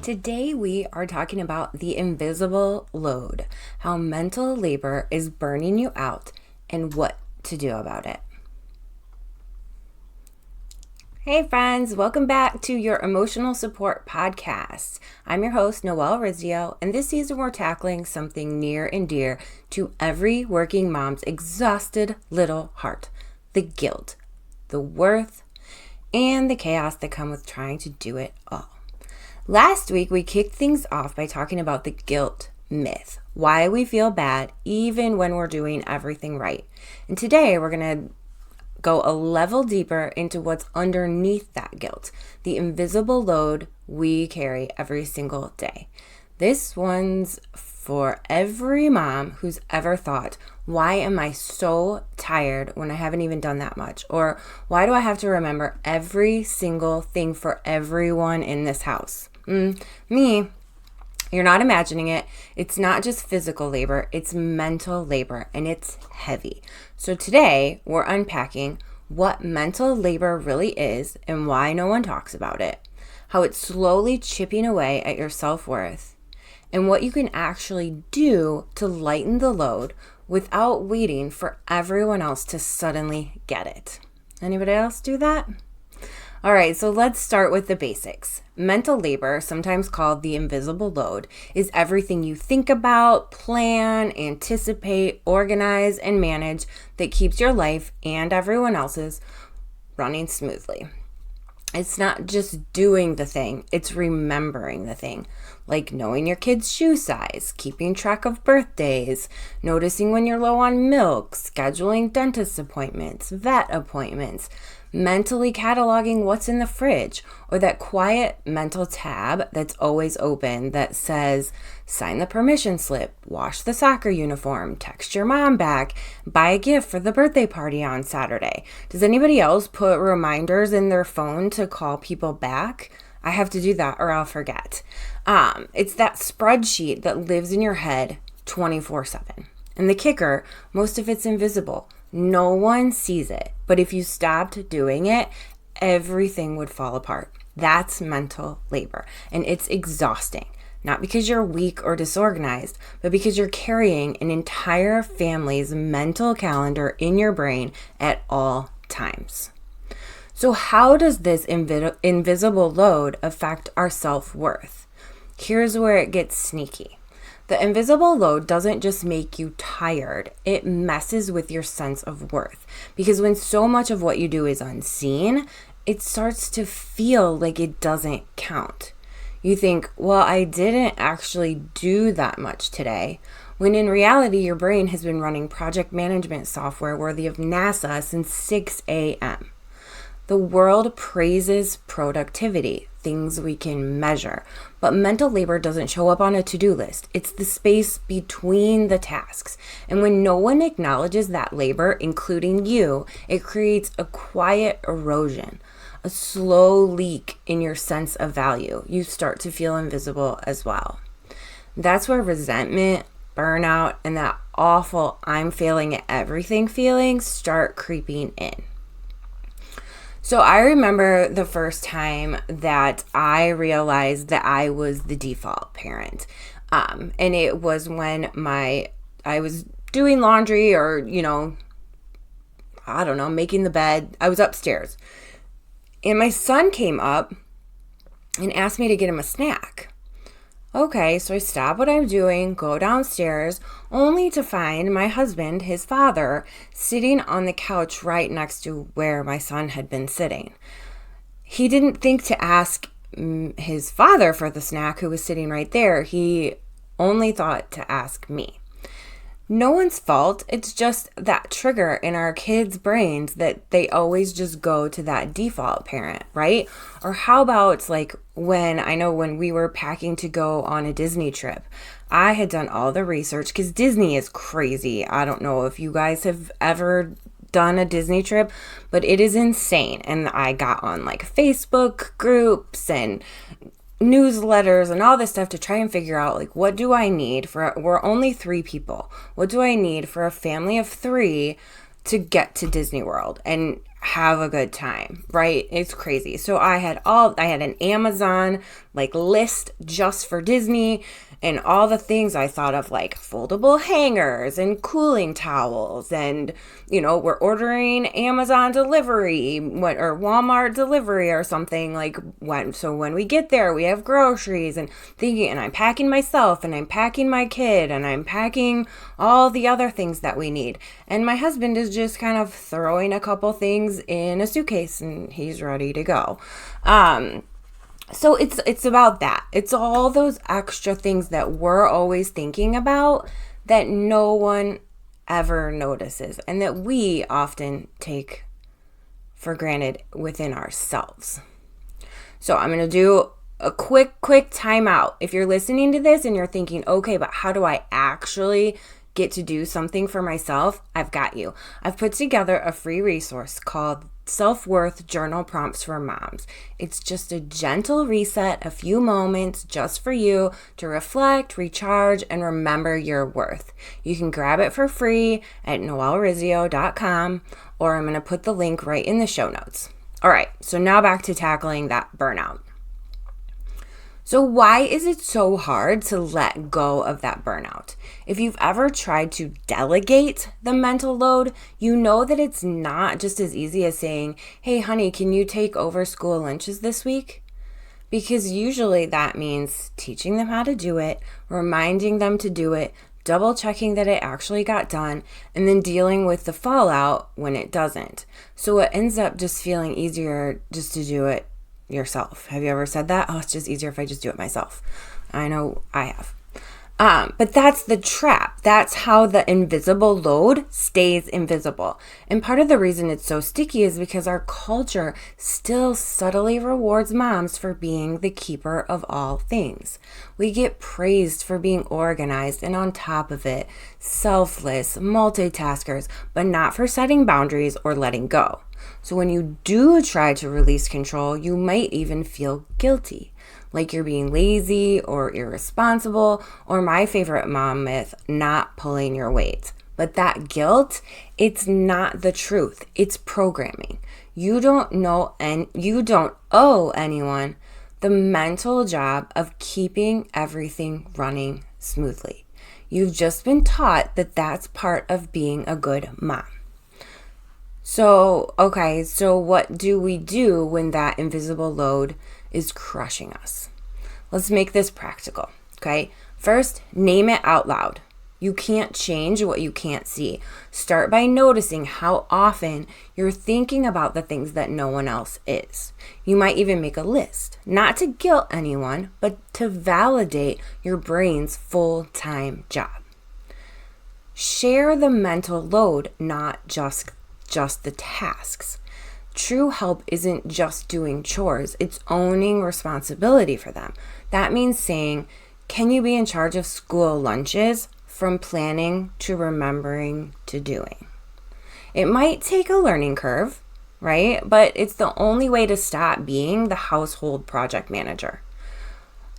Today we are talking about the invisible load, how mental labor is burning you out, and what to do about it. Hey friends, welcome back to your Emotional Support Podcast. I'm your host, Noelle Rizzio, and this season we're tackling something near and dear to every working mom's exhausted little heart: the guilt, the worth, and the chaos that come with trying to do it all. Last week, we kicked things off by talking about the guilt myth, why we feel bad even when we're doing everything right. And today, we're going to go a level deeper into what's underneath that guilt, the invisible load we carry every single day. This one's for every mom who's ever thought, why am I so tired when I haven't even done that much? Or why do I have to remember every single thing for everyone in this house? Me. You're not imagining it. It's not just physical labor, it's mental labor, and it's heavy. So today, we're unpacking what mental labor really is and why no one talks about it, how it's slowly chipping away at your self-worth, and what you can actually do to lighten the load without waiting for everyone else to suddenly get it. Anybody else do that? All right, so let's start with the basics. Mental labor, sometimes called the invisible load, is everything you think about, plan, anticipate, organize, and manage that keeps your life and everyone else's running smoothly. It's not just doing the thing, it's remembering the thing, like knowing your kid's shoe size, keeping track of birthdays, noticing when you're low on milk, scheduling dentist appointments, vet appointments, mentally cataloging what's in the fridge, or that quiet mental tab that's always open that says, sign the permission slip, wash the soccer uniform, text your mom back, buy a gift for the birthday party on Saturday. Does anybody else put reminders in their phone to call people back? I have to do that or I'll forget. It's that spreadsheet that lives in your head 24/7. And the kicker, most of it's invisible. No one sees it, but if you stopped doing it, everything would fall apart. That's mental labor, and it's exhausting. Not because you're weak or disorganized, but because you're carrying an entire family's mental calendar in your brain at all times. So how does this invisible load affect our self-worth? Here's where it gets sneaky. The invisible load doesn't just make you tired, it messes with your sense of worth. Because when so much of what you do is unseen, it starts to feel like it doesn't count. You think, well, I didn't actually do that much today, when in reality, your brain has been running project management software worthy of NASA since 6 a.m. The world praises productivity, things we can measure, but mental labor doesn't show up on a to-do list. It's the space between the tasks. And when no one acknowledges that labor, including you, it creates a quiet erosion, a slow leak in your sense of value. You start to feel invisible as well. That's where resentment, burnout, and that awful I'm failing at everything feelings start creeping in. So I remember the first time that I realized that I was the default parent. And it was when I was doing laundry or, making the bed. I was upstairs. And my son came up and asked me to get him a snack. Okay, so I stop what I'm doing, go downstairs, only to find my husband, his father, sitting on the couch right next to where my son had been sitting. He didn't think to ask his father for the snack, who was sitting right there. He only thought to ask me. No one's fault. It's just that trigger in our kids' brains that they always just go to that default parent, right? Or how about like when we were packing to go on a Disney trip, I had done all the research because Disney is crazy. I don't know if you guys have ever done a Disney trip, but it is insane. And I got on like Facebook groups and newsletters and all this stuff to try and figure out like, what do I need we're only 3 people. What do I need for a family of 3 to get to Disney World? And have a good time, right? It's crazy. So I had an Amazon like list just for Disney, and all the things I thought of, like foldable hangers and cooling towels, and we're ordering Amazon delivery or Walmart delivery or something, like when we get there we have groceries, and thinking, and I'm packing myself, and I'm packing my kid, and I'm packing all the other things that we need, and my husband is just kind of throwing a couple things in a suitcase and he's ready to go. So it's about that. It's all those extra things that we're always thinking about that no one ever notices, and that we often take for granted within ourselves. So I'm going to do a quick timeout. If you're listening to this and you're thinking, okay, but how do I actually get to do something for myself? I've got you. I've put together a free resource called Self-Worth Journal Prompts for Moms. It's just a gentle reset, a few moments just for you to reflect, recharge, and remember your worth. You can grab it for free at noelrizio.com, or I'm going to put the link right in the show notes. All right, so now back to tackling that burnout. So why is it so hard to let go of that burnout? If you've ever tried to delegate the mental load, you know that it's not just as easy as saying, hey, honey, can you take over school lunches this week? Because usually that means teaching them how to do it, reminding them to do it, double checking that it actually got done, and then dealing with the fallout when it doesn't. So it ends up just feeling easier just to do it yourself. Have you ever said that? Oh, it's just easier if I just do it myself. I know I have. But that's the trap. That's how the invisible load stays invisible. And part of the reason it's so sticky is because our culture still subtly rewards moms for being the keeper of all things. We get praised for being organized and on top of it, selfless, multitaskers, but not for setting boundaries or letting go. So when you do try to release control, you might even feel guilty, like you're being lazy or irresponsible, or my favorite mom myth, not pulling your weight. But that guilt, it's not the truth. It's programming. You don't know, and you don't owe anyone the mental job of keeping everything running smoothly. You've just been taught that that's part of being a good mom. So what do we do when that invisible load is crushing us? Let's make this practical, okay? First, name it out loud. You can't change what you can't see. Start by noticing how often you're thinking about the things that no one else is. You might even make a list, not to guilt anyone, but to validate your brain's full-time job. Share the mental load, not just the tasks. True help isn't just doing chores, it's owning responsibility for them. That means saying, can you be in charge of school lunches from planning to remembering to doing? It might take a learning curve, right? But it's the only way to stop being the household project manager.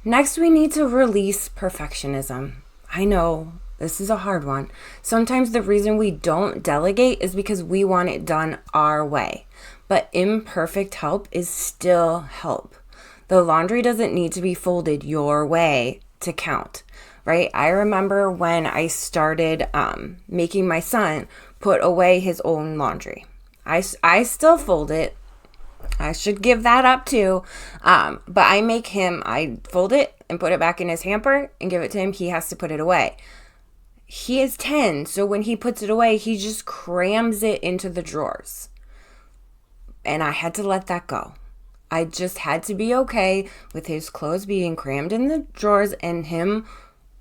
Next, we need to release perfectionism. I know this is a hard one. Sometimes the reason we don't delegate is because we want it done our way. But imperfect help is still help. The laundry doesn't need to be folded your way to count, right? I remember when I started making my son put away his own laundry. I still fold it. I should give that up too. But I fold it and put it back in his hamper and give it to him. He has to put it away. He is 10, so when he puts it away, he just crams it into the drawers. And I had to let that go. I just had to be okay with his clothes being crammed in the drawers and him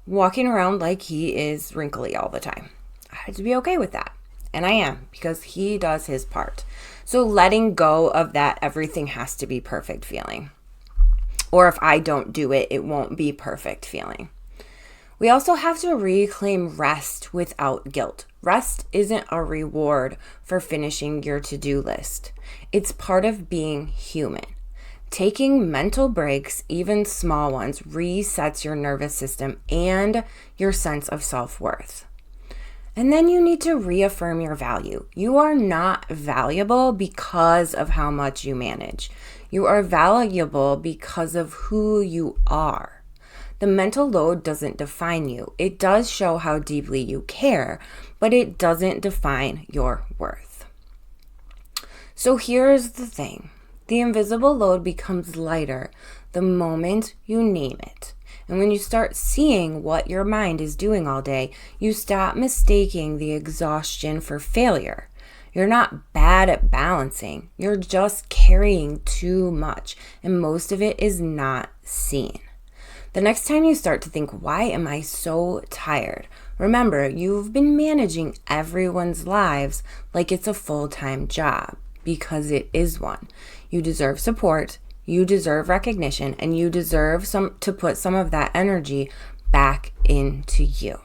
walking around like he is wrinkly all the time. I had to be okay with that. And I am, because he does his part. So letting go of that everything has to be perfect feeling. Or if I don't do it, it won't be perfect feeling. We also have to reclaim rest without guilt. Rest isn't a reward for finishing your to-do list. It's part of being human. Taking mental breaks, even small ones, resets your nervous system and your sense of self-worth. And then you need to reaffirm your value. You are not valuable because of how much you manage. You are valuable because of who you are. The mental load doesn't define you. It does show how deeply you care, but it doesn't define your worth. So here's the thing. The invisible load becomes lighter the moment you name it. And when you start seeing what your mind is doing all day, you stop mistaking the exhaustion for failure. You're not bad at balancing. You're just carrying too much, and most of it is not seen. The next time you start to think, why am I so tired? Remember, you've been managing everyone's lives like it's a full-time job, because it is one. You deserve support, you deserve recognition, and you deserve to put some of that energy back into you.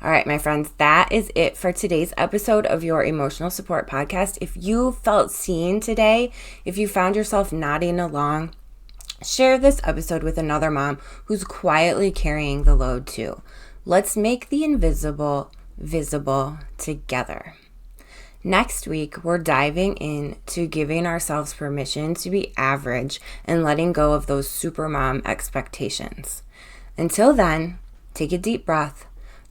All right, my friends, that is it for today's episode of your Emotional Support Podcast. If you felt seen today, if you found yourself nodding along, share this episode with another mom who's quietly carrying the load too. Let's make the invisible visible together. Next week, we're diving into giving ourselves permission to be average and letting go of those supermom expectations. Until then, take a deep breath,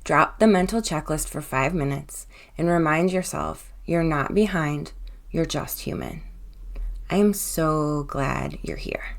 drop the mental checklist for 5 minutes, and remind yourself you're not behind, you're just human. I am so glad you're here.